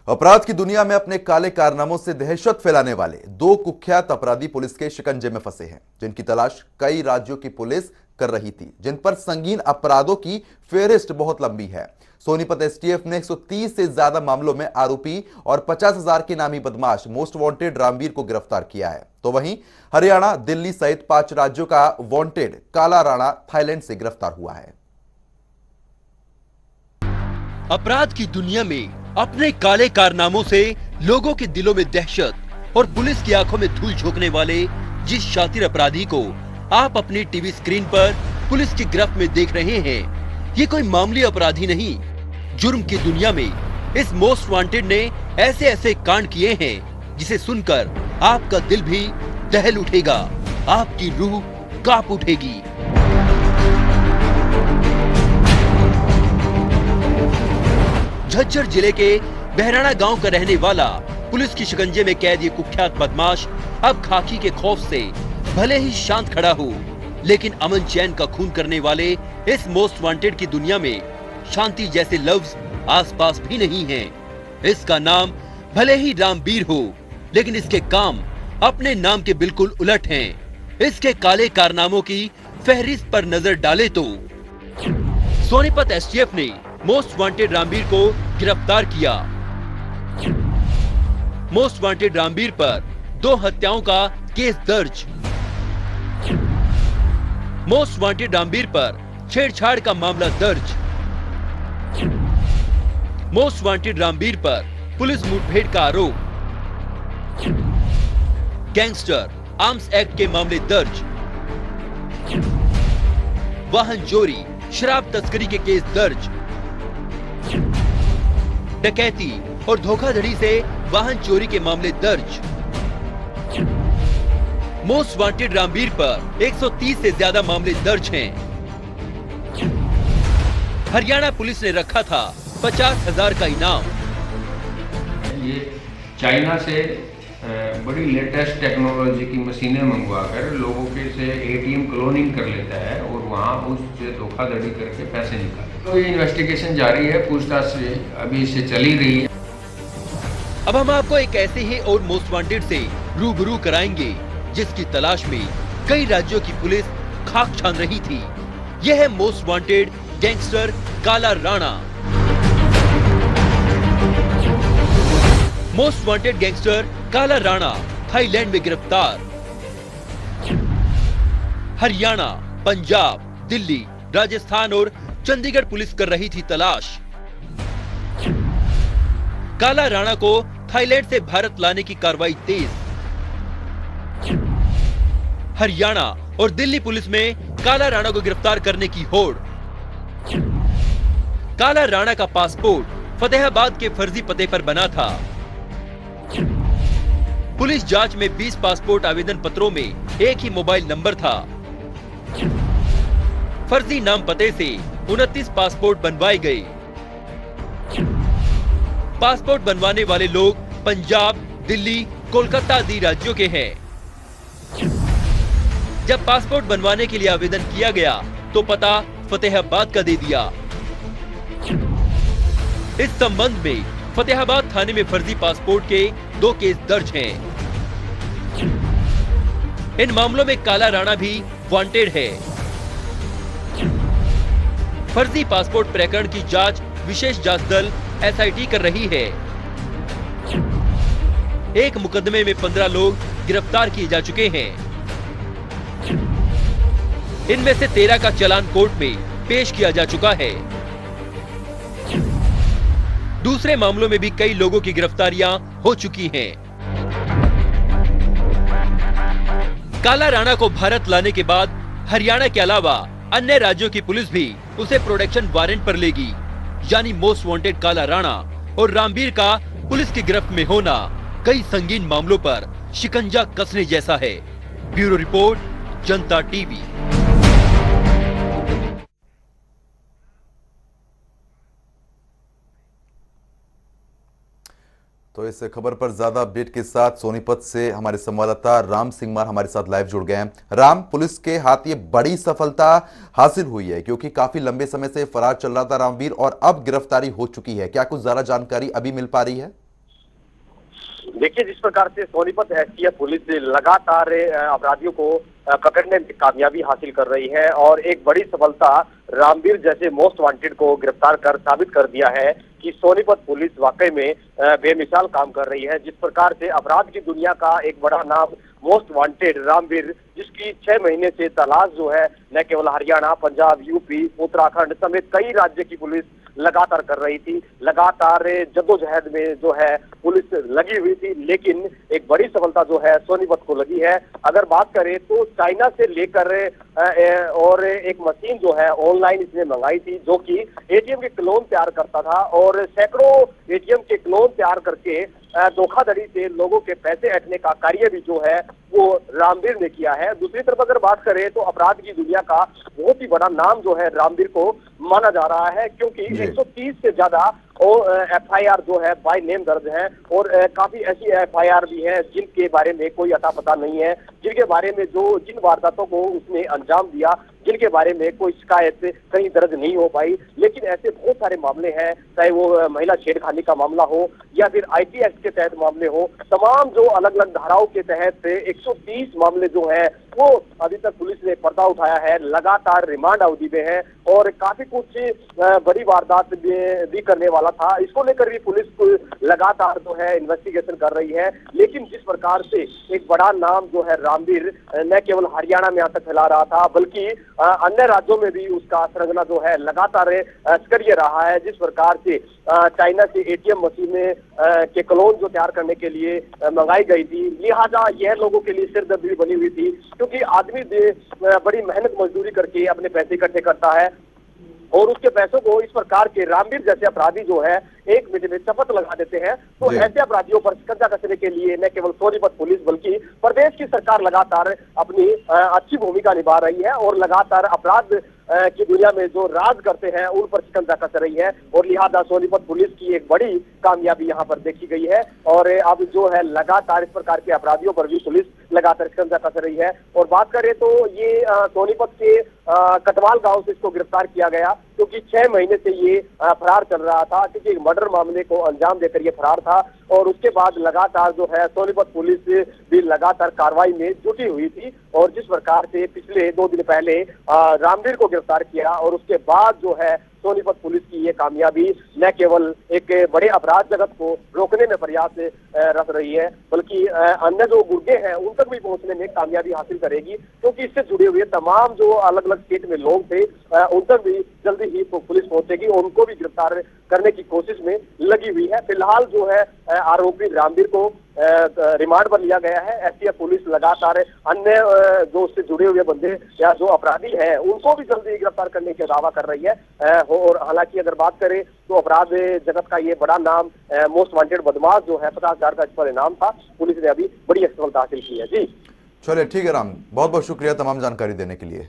अपराध की दुनिया में अपने काले कारनामों से दहशत फैलाने वाले दो कुख्यात अपराधी पुलिस के शिकंजे में फंसे हैं, जिनकी तलाश कई राज्यों की पुलिस कर रही थी, जिन पर संगीन अपराधों की फेहरिस्त बहुत लंबी है। सोनीपत एसटीएफ ने 130 से ज्यादा मामलों में आरोपी और 50,000 के नामी बदमाश मोस्ट वांटेड रामवीर को गिरफ्तार किया है। तो वहीं हरियाणा, दिल्ली सहित 5 राज्यों का वांटेड काला राणा थाईलैंड से गिरफ्तार हुआ है। अपराध की दुनिया में अपने काले कारनामों से लोगों के दिलों में दहशत और पुलिस की आंखों में धूल झोंकने वाले जिस शातिर अपराधी को आप अपनी टीवी स्क्रीन पर पुलिस की गिरफ्त में देख रहे हैं, ये कोई मामूली अपराधी नहीं। जुर्म की दुनिया में इस मोस्ट वांटेड ने ऐसे ऐसे कांड किए हैं जिसे सुनकर आपका दिल भी दहल उठेगा, आपकी रूह कांप उठेगी। झज्जर जिले के बहराणा गांव का रहने वाला पुलिस की शिकंजे में कैद ये कुख्यात बदमाश अब खाकी के खौफ से भले ही शांत खड़ा हो, लेकिन अमन चैन का खून करने वाले इस मोस्ट वांटेड की दुनिया में शांति जैसे लफ्ज आसपास भी नहीं हैं। इसका नाम भले ही रामवीर हो, लेकिन इसके काम अपने नाम के बिल्कुल उलट हैं। इसके काले कारनामों की फहरिस्त पर नजर डाले तो सोनीपत एसटीएफ ने मोस्ट वांटेड रामवीर को गिरफ्तार किया। मोस्ट वांटेड रामवीर पर 2 हत्याओं का केस दर्ज। मोस्ट वांटेड रामवीर पर छेड़छाड़ का मामला दर्ज। मोस्ट वांटेड रामवीर पर पुलिस मुठभेड़ का आरोप। गैंगस्टर आर्म्स एक्ट के मामले दर्ज। वाहन चोरी, शराब तस्करी के केस दर्ज। डकैती और धोखाधड़ी से वाहन चोरी के मामले दर्ज। मोस्ट वांटेड रामवीर पर 130 से ज्यादा मामले दर्ज हैं। हरियाणा पुलिस ने रखा था 50,000 का इनाम। ये चाइना से बड़ी लेटेस्ट टेक्नोलॉजी की मशीनें मंगवाकर लोगों के से एटीएम क्लोनिंग कर लेता है और वहाँ उससे धोखाधड़ी करके पैसे निकालते। तो ये इन्वेस्टिगेशन जारी है, पूछताछ अभी इससे चली रही है। अब हम आपको एक ऐसे ही और मोस्ट वांटेड से रूबरू कराएंगे जिसकी तलाश में कई राज्यों की पुलिस खाक छान रही थी। यह है मोस्ट वांटेड गैंगस्टर काला राणा। मोस्ट वांटेड गैंगस्टर काला राणा थाईलैंड में गिरफ्तार। हरियाणा, पंजाब, दिल्ली, राजस्थान और चंडीगढ़ पुलिस कर रही थी तलाश। काला राणा को थाईलैंड से भारत लाने की कार्रवाई तेज। हरियाणा और दिल्ली पुलिस में काला राणा को गिरफ्तार करने की होड़। काला राणा का पासपोर्ट फतेहाबाद के फर्जी पते पर बना था। पुलिस जांच में 20 पासपोर्ट आवेदन पत्रों में एक ही मोबाइल नंबर था। फर्जी नाम पते से 29 पासपोर्ट बनवाए गए। पासपोर्ट बनवाने वाले लोग पंजाब, दिल्ली, कोलकाता आदि राज्यों के हैं। जब पासपोर्ट बनवाने के लिए आवेदन किया गया तो पता फतेहाबाद का दे दिया। इस संबंध में फतेहाबाद थाने में फर्जी पासपोर्ट के 2 केस दर्ज हैं। इन मामलों में काला राणा भी वांटेड है। फर्जी पासपोर्ट प्रकरण की जांच विशेष जांच दल एसआईटी कर रही है। एक मुकदमे में 15 लोग गिरफ्तार किए जा चुके हैं। इनमें से 13 का चालान कोर्ट में पेश किया जा चुका है। दूसरे मामलों में भी कई लोगों की गिरफ्तारियां हो चुकी हैं। काला राणा को भारत लाने के बाद हरियाणा के अलावा अन्य राज्यों की पुलिस भी उसे प्रोटेक्शन वारंट पर लेगी। यानी मोस्ट वांटेड काला राणा और रामवीर का पुलिस की गिरफ्त में होना कई संगीन मामलों पर शिकंजा कसने जैसा है। ब्यूरो रिपोर्ट, जनता टीवी। तो इस खबर पर ज्यादा अपडेट के साथ सोनीपत से हमारे संवाददाता राम सिंह मार हमारे साथ लाइव जुड़ गए हैं। राम, पुलिस के हाथ ये बड़ी सफलता हासिल हुई है क्योंकि काफी लंबे समय से फरार चल रहा था रामवीर और अब गिरफ्तारी हो चुकी है। क्या कुछ ज्यादा जानकारी अभी मिल पा रही है? देखिए, जिस प्रकार से सोनीपत एसटीएफ पुलिस लगातार अपराधियों को पकड़ने में कामयाबी हासिल कर रही है और एक बड़ी सफलता रामवीर जैसे मोस्ट वांटेड को गिरफ्तार कर साबित कर दिया है कि सोनीपत पुलिस वाकई में बेमिसाल काम कर रही है। जिस प्रकार से अपराध की दुनिया का एक बड़ा नाम मोस्ट वांटेड रामवीर, जिसकी 6 महीने से तलाश जो है न केवल हरियाणा, पंजाब, यूपी, उत्तराखंड समेत कई राज्य की पुलिस लगातार कर रही थी। लगातार जद्दोजहद में जो है पुलिस लगी हुई थी, लेकिन एक बड़ी सफलता जो है सोनीपत को लगी है। अगर बात करें तो चाइना से लेकर और एक मशीन जो है ऑनलाइन इसने मंगाई थी, जो कि एटीएम के क्लोन तैयार करता था और सैकड़ों एटीएम के क्लोन तैयार करके धोखाधड़ी से लोगों के पैसे हटने का कार्य भी जो है वो रामवीर ने किया है। दूसरी तरफ अगर बात करें तो अपराध की दुनिया का बहुत ही बड़ा नाम जो है रामवीर को माना जा रहा है, क्योंकि 130 से ज्यादा एफआईआर जो है बाय नेम दर्ज है और काफी ऐसी एफआईआर भी है जिनके बारे में कोई अता पता नहीं है, जिनके बारे में जिन वारदातों को उसने अंजाम दिया, जिनके बारे में कोई शिकायत कहीं दर्ज नहीं हो पाई। लेकिन ऐसे बहुत सारे मामले हैं, चाहे वो महिला छेड़खानी का मामला हो या फिर आईटी एक्ट के तहत मामले हो, तमाम जो अलग अलग धाराओं के तहत 130 मामले जो है वो अभी तक पुलिस ने पर्दा उठाया है, लगातार रिमांड अवधि में है और काफी कुछ बड़ी वारदात भी करने वाला था। इसको लेकर भी पुलिस लगातार जो है इन्वेस्टिगेशन कर रही है। लेकिन जिस प्रकार से एक बड़ा नाम जो है रामवीर न केवल हरियाणा में यहाँ तक फैला रहा था, बल्कि अन्य राज्यों में भी उसका सरगना जो है लगातार सक्रिय रहा है। जिस प्रकार से चाइना से एटीएम मशीनें के क्लोन जो तैयार करने के लिए मंगाई गई थी, लिहाजा यह लोगों के लिए सिरदर्दी बनी हुई थी, क्योंकि आदमी बड़ी मेहनत मजदूरी करके अपने पैसे इकट्ठे करता है और उसके पैसों को इस प्रकार के रामवीर जैसे अपराधी जो है 1 मिनट में शपथ लगा देते हैं। तो ऐसे अपराधियों पर शिकंजा कसने के लिए न केवल सोनीपत पुलिस बल्कि प्रदेश की सरकार लगातार अपनी अच्छी भूमिका निभा रही है और लगातार अपराध की दुनिया में जो राज करते हैं उन पर शिकंजा कस रही है और लिहाजा सोनीपत पुलिस की एक बड़ी कामयाबी यहाँ पर देखी गई है। और अब जो है लगातार इस प्रकार के अपराधियों पर भी पुलिस लगातार शिकंजा कस रही है। और बात करें तो ये सोनीपत के कटवाल गांव से इसको गिरफ्तार किया गया, क्योंकि 6 महीने से ये फरार चल रहा था, क्योंकि एक मर्डर मामले को अंजाम देकर ये फरार था। और उसके बाद लगातार जो है सोनीपत पुलिस भी लगातार कार्रवाई में जुटी हुई थी और जिस प्रकार से पिछले 2 दिन पहले रामवीर को गिरफ्तार किया और उसके बाद जो है सोनीपत पुलिस की ये कामयाबी न केवल एक बड़े अपराध जगत को रोकने में प्रयास रख रही है, बल्कि अन्य जो गुर्गे हैं उन तक भी पहुंचने में कामयाबी हासिल करेगी, क्योंकि इससे जुड़े हुए तमाम जो अलग अलग स्टेट में लोग थे उन तक भी जल्दी ही पुलिस पहुंचेगी और उनको भी गिरफ्तार करने की कोशिश में लगी हुई है। फिलहाल जो है आरोपी रामवीर को रिमांड पर लिया गया है। एसटीएफ पुलिस लगातार अन्य जो उससे जुड़े हुए बंदे या जो अपराधी हैं उनको भी जल्दी गिरफ्तार करने का दावा कर रही है। और हालांकि अगर बात करें तो अपराध जगत का ये बड़ा नाम मोस्ट वांटेड बदमाश जो है 50,000 का इस पर इनाम था, पुलिस ने अभी बड़ी सफलता हासिल की है। जी चलिए ठीक है राम, बहुत बहुत शुक्रिया तमाम जानकारी देने के लिए।